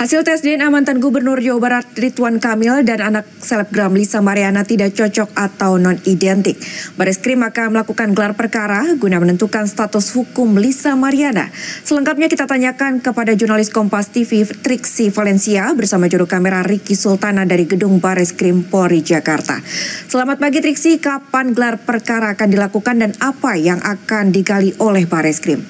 Hasil tes DNA mantan Gubernur Jawa Barat Ridwan Kamil dan anak selebgram Lisa Mariana tidak cocok atau non-identik. Bareskrim akan melakukan gelar perkara guna menentukan status hukum Lisa Mariana. Selengkapnya kita tanyakan kepada jurnalis Kompas TV Triksi Valencia bersama juru kamera Ricky Sultana dari Gedung Bareskrim Polri Jakarta. Selamat pagi Triksi, kapan gelar perkara akan dilakukan dan apa yang akan digali oleh Bareskrim?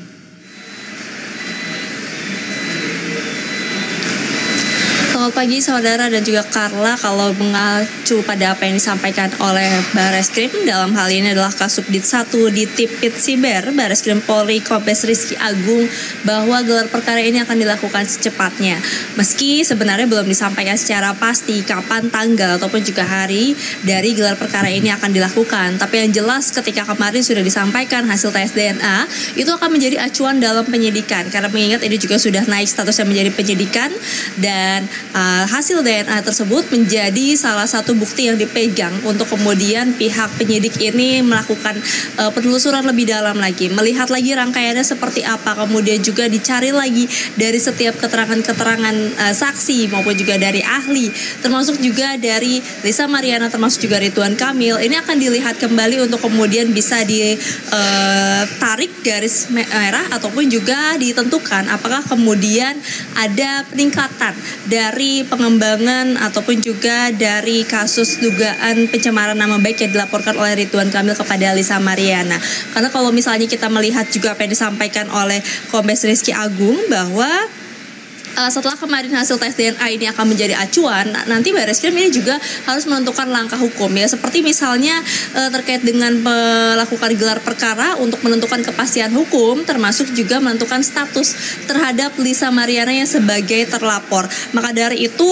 Selamat pagi saudara dan juga Carla. Kalau mengacu pada apa yang disampaikan oleh Bareskrim dalam hal ini adalah Kasubdit 1 di Tipit Siber Bareskrim Polri Kombes Rizky Agung bahwa gelar perkara ini akan dilakukan secepatnya. Meski sebenarnya belum disampaikan secara pasti kapan tanggal ataupun juga hari dari gelar perkara ini akan dilakukan. Tapi yang jelas ketika kemarin sudah disampaikan hasil tes DNA itu akan menjadi acuan dalam penyidikan. Karena mengingat ini juga sudah naik statusnya menjadi penyidikan dan hasil DNA tersebut menjadi salah satu bukti yang dipegang untuk kemudian pihak penyidik ini melakukan penelusuran lebih dalam lagi, melihat lagi rangkaiannya seperti apa, kemudian juga dicari lagi dari setiap keterangan-keterangan saksi maupun juga dari ahli, termasuk juga dari Lisa Mariana, termasuk juga Ridwan Kamil. Ini akan dilihat kembali untuk kemudian bisa ditarik garis merah ataupun juga ditentukan apakah kemudian ada peningkatan dari pengembangan ataupun juga dari kasus dugaan pencemaran nama baik yang dilaporkan oleh Ridwan Kamil kepada Lisa Mariana. Karena kalau misalnya kita melihat juga apa yang disampaikan oleh Kombes Rizky Agung bahwa setelah kemarin hasil tes DNA ini akan menjadi acuan, nanti Bareskrim ini juga harus menentukan langkah hukum ya, seperti misalnya terkait dengan melakukan gelar perkara untuk menentukan kepastian hukum, termasuk juga menentukan status terhadap Lisa Mariana yang sebagai terlapor. Maka dari itu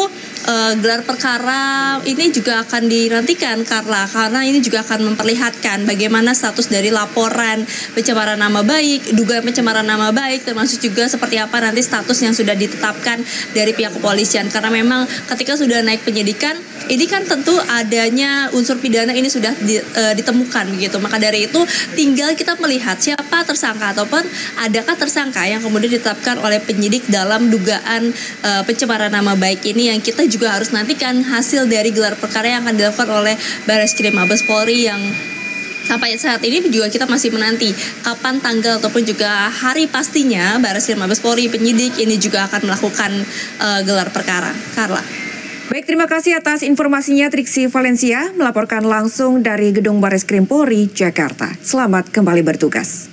gelar perkara ini juga akan dinantikan karena ini juga akan memperlihatkan bagaimana status dari laporan pencemaran nama baik, dugaan pencemaran nama baik, termasuk juga seperti apa nanti status yang sudah ditetapkan dari pihak kepolisian. Karena memang ketika sudah naik penyidikan, ini kan tentu adanya unsur pidana ini sudah ditemukan begitu. Maka dari itu tinggal kita melihat siapa tersangka ataupun adakah tersangka yang kemudian ditetapkan oleh penyidik dalam dugaan pencemaran nama baik ini, yang kita juga harus nantikan hasil dari gelar perkara yang akan dilakukan oleh Bareskrim Mabes Polri, yang sampai saat ini juga kita masih menanti kapan tanggal ataupun juga hari pastinya Bareskrim Mabes Polri penyidik ini juga akan melakukan gelar perkara. Carla. Baik, terima kasih atas informasinya Triksi Valencia melaporkan langsung dari Gedung Bareskrim Polri Jakarta. Selamat kembali bertugas.